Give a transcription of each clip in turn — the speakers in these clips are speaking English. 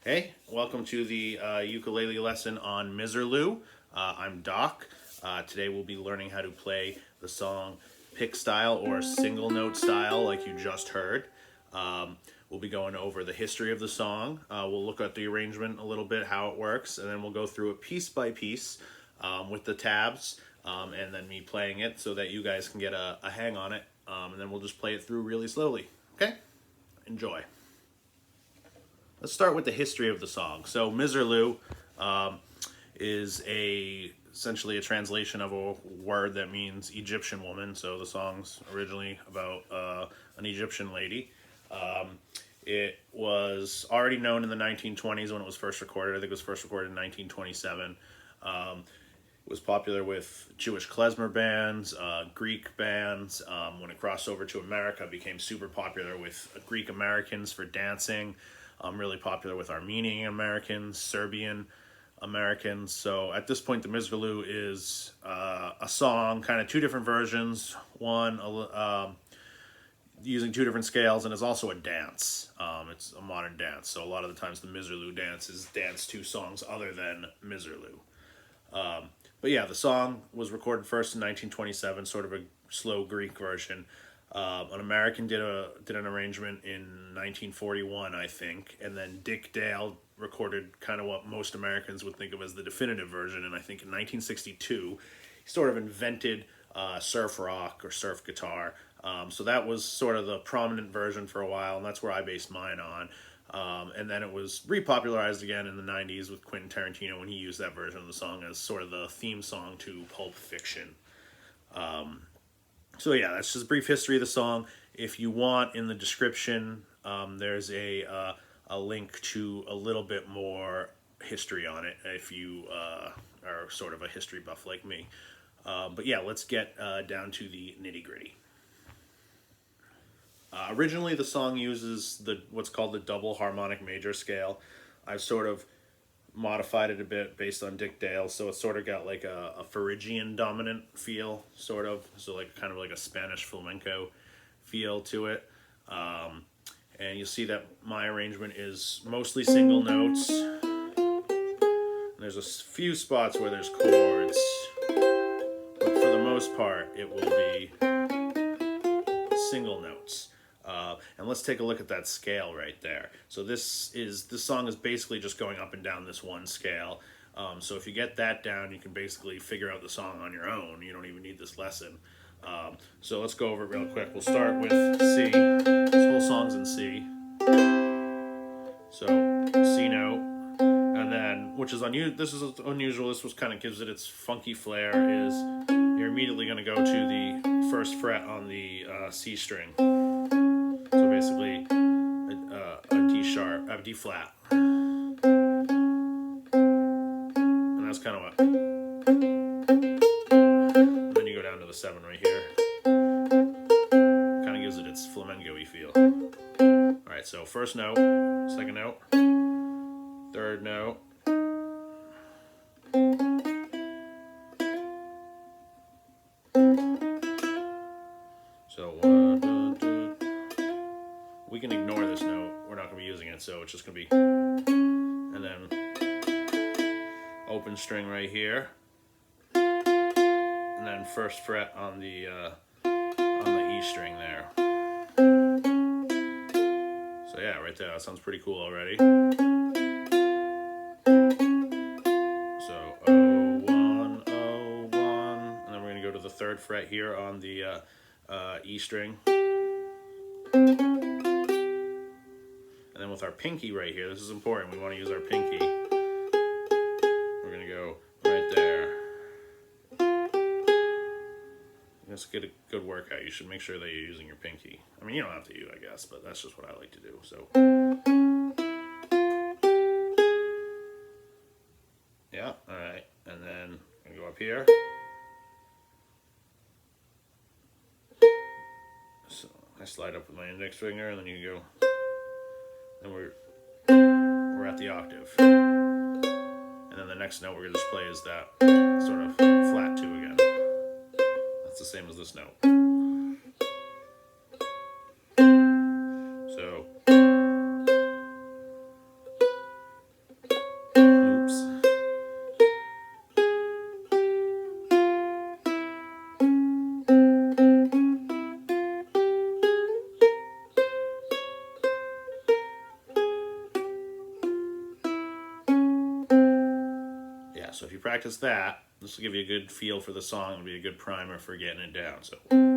Hey, welcome to the ukulele lesson on Miserlou. I'm Doc. Today we'll be learning how to play the song pick style or single note style like you just heard. We'll be going over the history of the song. We'll look at the arrangement a little bit, how it works, and then we'll go through it piece by piece with the tabs and then me playing it so that you guys can get a hang on it. And then we'll just play it through really slowly. Okay? Enjoy. Let's start with the history of the song. So Miserlou is essentially a translation of a word that means Egyptian woman. So the song's originally about an Egyptian lady. It was already known in the 1920s when it was first recorded. I think it was first recorded in 1927. It was popular with Jewish klezmer bands, Greek bands. When it crossed over to America, it became super popular with Greek Americans for dancing. Really popular with Armenian Americans, Serbian Americans. So at this point, the Miserlou is a song, kind of two different versions. One using two different scales, and it's also a dance. It's a modern dance. So a lot of the times, the Miserlou dance is danced to songs other than Miserlou. But yeah, the song was recorded first in 1927, sort of a slow Greek version. An American did an arrangement in 1941, I think, and then Dick Dale recorded kind of what most Americans would think of as the definitive version, and I think in 1962, he sort of invented surf rock or surf guitar. So that was sort of the prominent version for a while, and that's where I based mine on. And then it was repopularized again in the 90s with Quentin Tarantino when he used that version of the song as sort of the theme song to Pulp Fiction. So yeah, that's just a brief history of the song. If you want, in the description, there's a link to a little bit more history on it if you are sort of a history buff like me. But yeah, let's get down to the nitty-gritty. Originally, the song uses what's called the double harmonic major scale. I've sort of modified it a bit based on Dick Dale, so it's sort of got like a Phrygian dominant feel, sort of, so like kind of like a Spanish flamenco feel to it. And you'll see that my arrangement is mostly single notes. There's a few spots where there's chords, but for the most part, it will be single notes. And let's take a look at that scale right there. So this song is basically just going up and down this one scale. So if you get that down, you can basically figure out the song on your own. You don't even need this lesson. So let's go over it real quick. We'll start with C. This whole song's in C. So C note, and then, which is unusual. This is unusual. This was kind of gives it its funky flair. Is you're immediately going to go to the first fret on the C string. So basically, a D sharp, a D flat, and that's kind of what. And then you go down to the 7 right here. Kind of gives it its flamenco-y feel. All right, so first note, second note, third note. So we can ignore this note. We're not going to be using it, so it's just going to be, and then open string right here, and then first fret on the E string there. So yeah, right there, that sounds pretty cool already. So 0, 1, 0, 1, and then we're the 3rd fret here on the E string. And then with our pinky right here, this is important, we want to use our pinky. We're going to go right there. Let's get a good workout. You should make sure that you're using your pinky. I mean, you don't have to, I guess, but that's just what I like to do. So, yeah, all right. And then I'm going to go up here. So I slide up with my index finger, and then you go. Then we're at the octave. And then the next note we're going to just play is that sort of flat 2 again. That's the same as this note. So, oops. Yeah, so if you practice that, this will give you a good feel for the song. It'll be a good primer for getting it down. So, then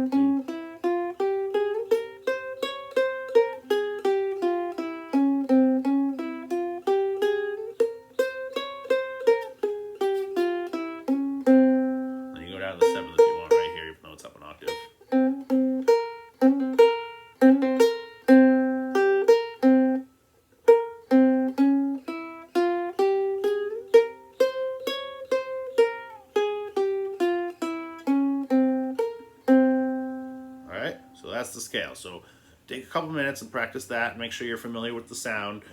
you go down to the 7th if you want right here, even though it's up an octave. So that's the scale. So take a couple minutes and practice that. Make sure you're familiar with the sound,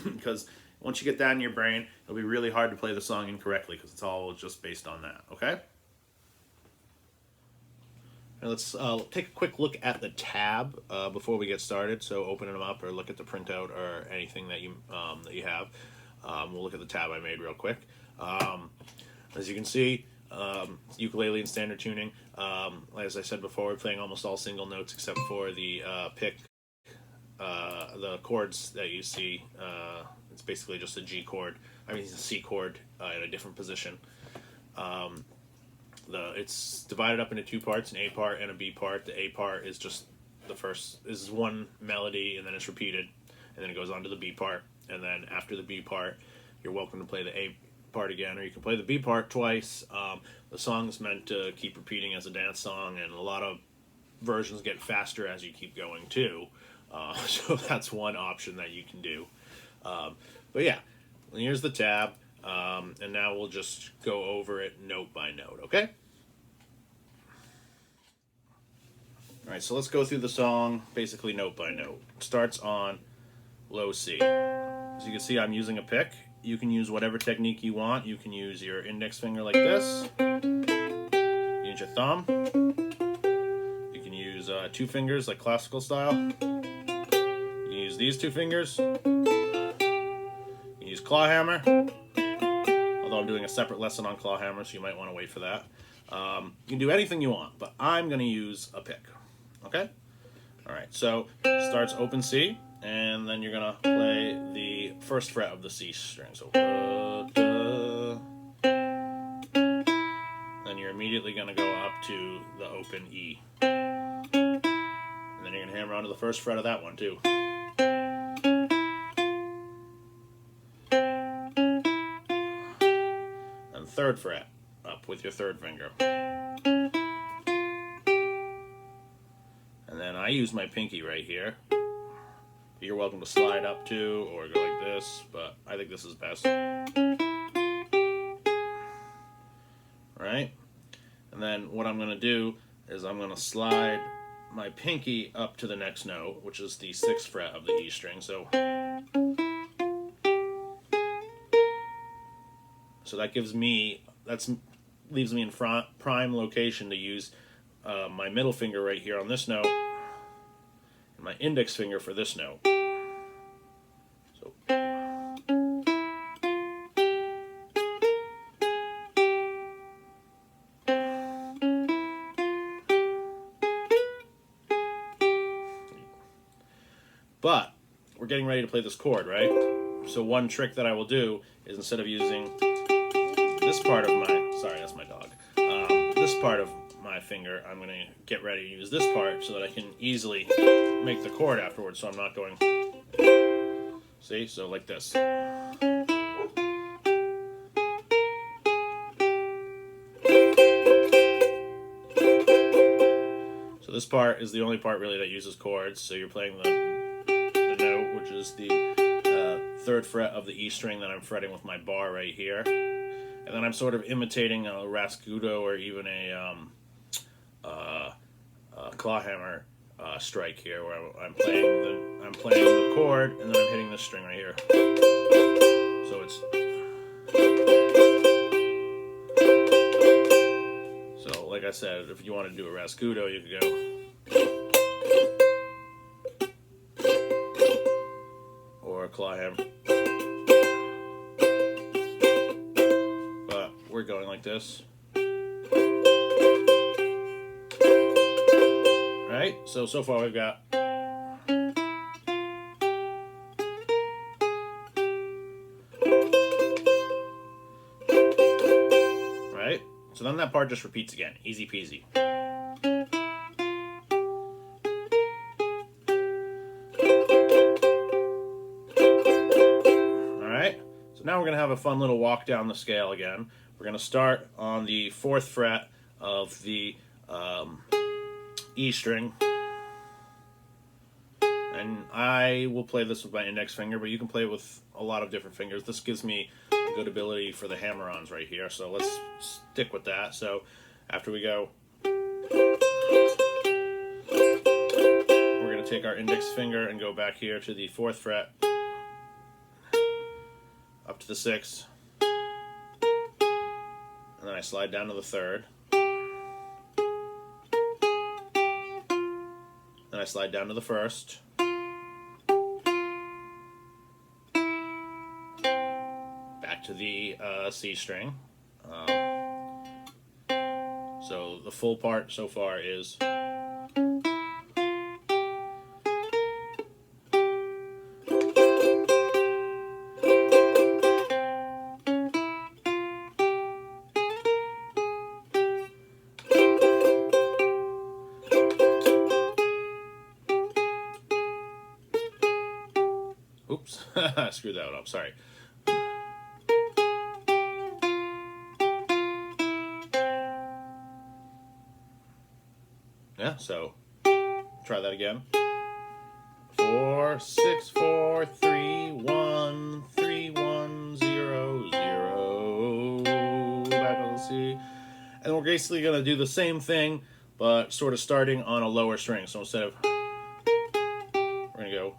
because once you get that in your brain, it'll be really hard to play the song incorrectly, because it's all just based on that. Okay? And let's take a quick look at the tab before we get started. So open them up or look at the printout or anything that you have. We'll look at the tab I made real quick. As you can see, ukulele in standard tuning. As I said before, we're playing almost all single notes except for the pick, the chords that you see. It's basically just a G chord. I mean, it's a C chord in a different position. It's divided up into 2 parts, an A part and a B part. The A part is just the first, is one melody, and then it's repeated, and then it goes on to the B part, and then after the B part, you're welcome to play the A part again, or you can play the B part twice. The song's meant to keep repeating as a dance song, and a lot of versions get faster as you keep going too. So that's one option that you can do. But yeah, here's the tab, and now we'll just go over it note by note, okay? All right, so let's go through the song basically note by note. It starts on low C. As you can see, I'm using a pick. You can use whatever technique you want. You can use your index finger like this. You can use your thumb. You can use 2 fingers like classical style. You can use these 2 fingers. You can use claw hammer. Although I'm doing a separate lesson on claw hammer, so you might want to wait for that. You can do anything you want, but I'm going to use a pick. Okay? All right, so it starts open C. And then you're going to play the 1st fret of the C string. So, then you're immediately going to go up to the open E. And then you're going to hammer onto the 1st fret of that one too. And 3rd fret up with your 3rd finger. And then I use my pinky right here. You're welcome to slide up too, or go like this, but I think this is best. Right? And then what I'm going to do is I'm going to slide my pinky up to the next note, which is the 6th fret of the E string. So that gives me, leaves me in prime location to use my middle finger right here on this note, and my index finger for this note. So, but we're getting ready to play this chord, right? So one trick that I will do is, instead of using this part of my, sorry, that's my dog, this part of my finger, I'm going to get ready to use this part so that I can easily make the chord afterwards, so I'm not going, see, so like this. So this part is the only part really that uses chords, so you're playing the note, which is the 3rd fret of the E string that I'm fretting with my bar right here. And then I'm sort of imitating a rasgudo or even a clawhammer strike here, where I'm playing the chord and then I'm hitting this string right here. So it's like I said, if you want to do a rasgudo, you could go or a clawhammer. But we're going like this. Right? So far we've got right? So then that part just repeats again. Easy peasy. Alright? So now we're going to have a fun little walk down the scale again. We're going to start on the 4th fret of the E string, and I will play this with my index finger, but you can play it with a lot of different fingers. This gives me a good ability for the hammer-ons right here, so let's stick with that. So after we go, we're going to take our index finger and go back here to the 4th fret, up to the 6th, and then I slide down to the 3rd. Then I slide down to the 1st. Back to the C string. So the full part so far is oops, I screwed that one up, sorry. Yeah, so try that again. 4 6 4 3 1 3 1 0 0. Back on the C, and we're basically going to do the same thing, but sort of starting on a lower string. So instead of, we're going to go.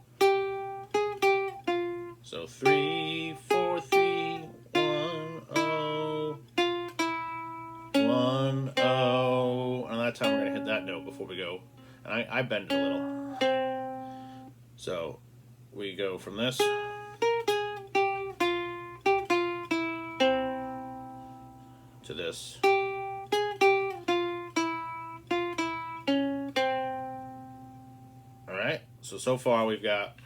So 3 4 3 1 0 1 0, and that time we're going to hit that note before we go. And I bend it a little. So we go from this to this. All right. So far we've got.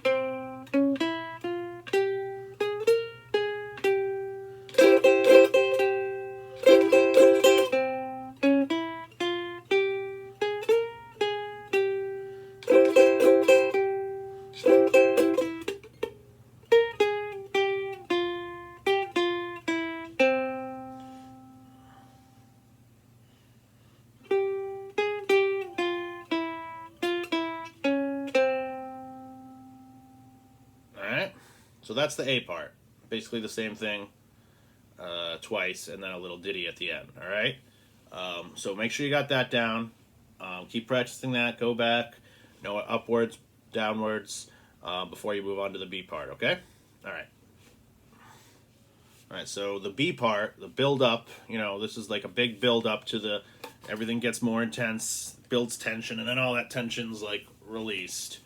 So that's the A part. Basically the same thing twice, and then a little ditty at the end. All right. So make sure you got that down. Keep practicing that. Go back. Know it upwards, downwards, before you move on to the B part. Okay. All right. All right. So the B part, the build up. You know, this is like a big build up to the. Everything gets more intense, builds tension, and then all that tension's like released.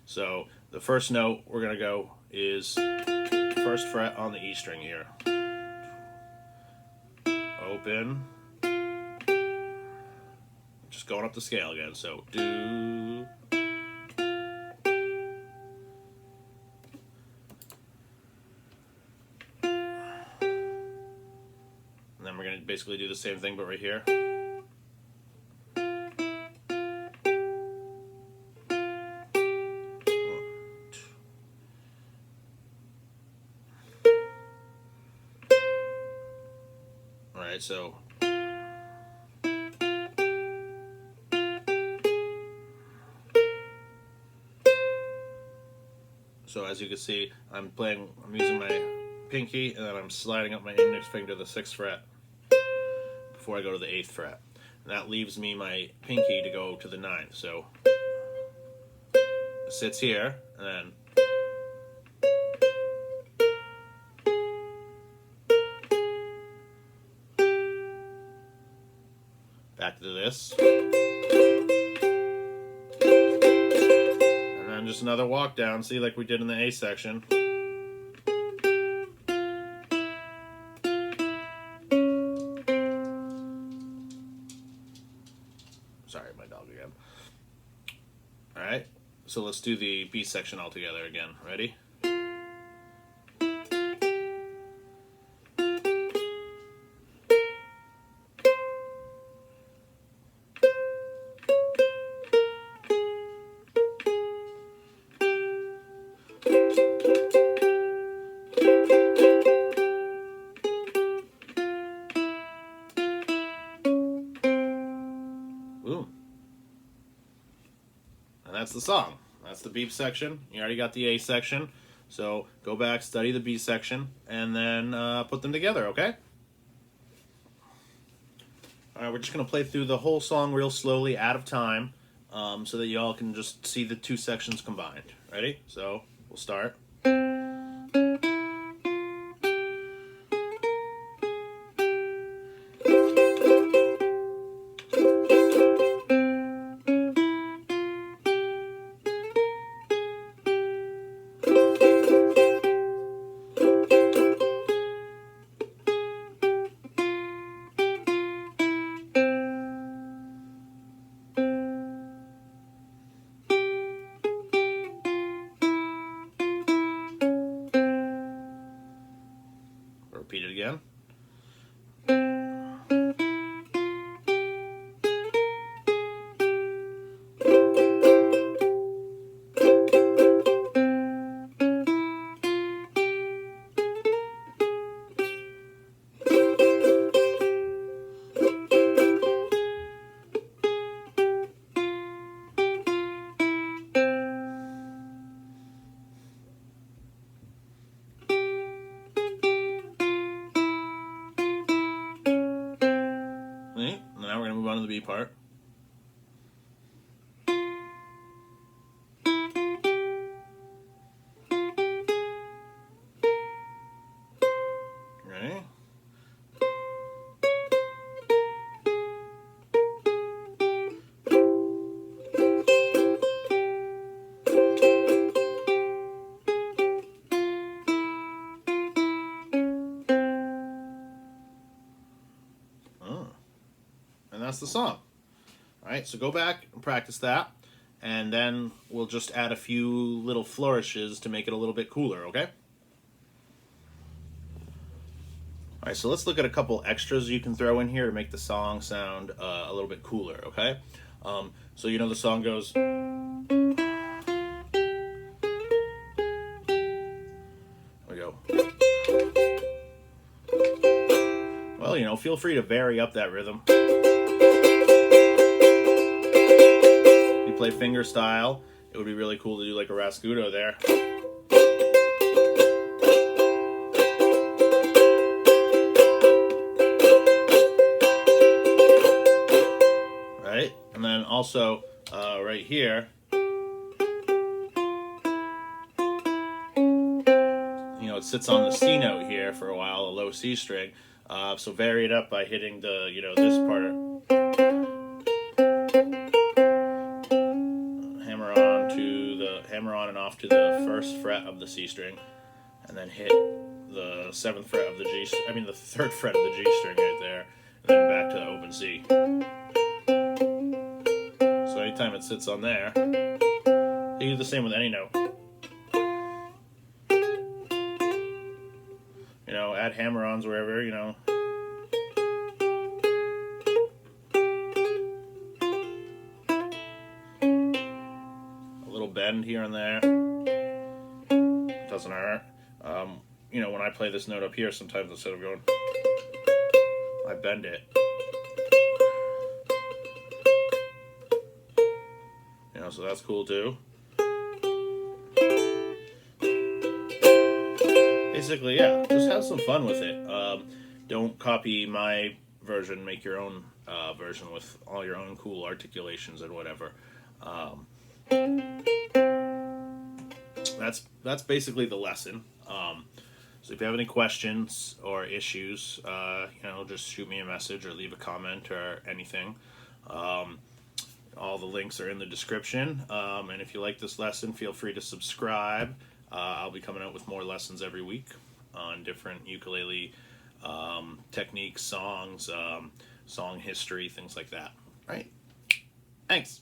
So the first note we're going to go is 1st fret on the E string here. Open. Just going up the scale again. So do. And then we're going to basically do the same thing but right here. Alright, so as you can see, I'm using my pinky, and then I'm sliding up my index finger to the 6th fret before I go to the 8th fret. And that leaves me my pinky to go to the 9th. So it sits here, and then back to this. And then just another walk down, see, like we did in the A section. Sorry, my dog again. Alright, so let's do the B section all together again. Ready? Ooh. And that's the song. That's the B section. You already got the A section. So go back, study the B section, and then put them together, okay? Alright, we're just going to play through the whole song real slowly, out of time, so that you all can just see the two sections combined. Ready? So, we'll start. Repeat it again. Now we're going to move on to the B part. Ready? And that's the song. Alright, so go back and practice that, and then we'll just add a few little flourishes to make it a little bit cooler, okay? Alright, so let's look at a couple extras you can throw in here to make the song sound a little bit cooler, okay? So you know the song goes... There we go. Well, you know, feel free to vary up that rhythm. Play fingerstyle, it would be really cool to do like a rasgudo there. Right? And then also right here, you know, it sits on the C note here for a while, a low C string. So vary it up by hitting the, you know, this part. Hammer on and off to the 1st fret of the C string, and then hit the 7th fret of the the 3rd fret of the G string right there, and then back to the open C. So anytime it sits on there, you do the same with any note. You know, add hammer-ons wherever, you know. Bend here and there, it doesn't hurt. You know, when I play this note up here, sometimes instead of going, I bend it. You know, so that's cool too. Basically, yeah, just have some fun with it. Don't copy my version. Make your own version with all your own cool articulations and whatever. Um, that's basically the lesson. So if you have any questions or issues, just shoot me a message or leave a comment or anything. All the links are in the description. And if you like this lesson, feel free to subscribe. I'll be coming out with more lessons every week on different ukulele techniques, songs, song history, things like that. Right? Thanks.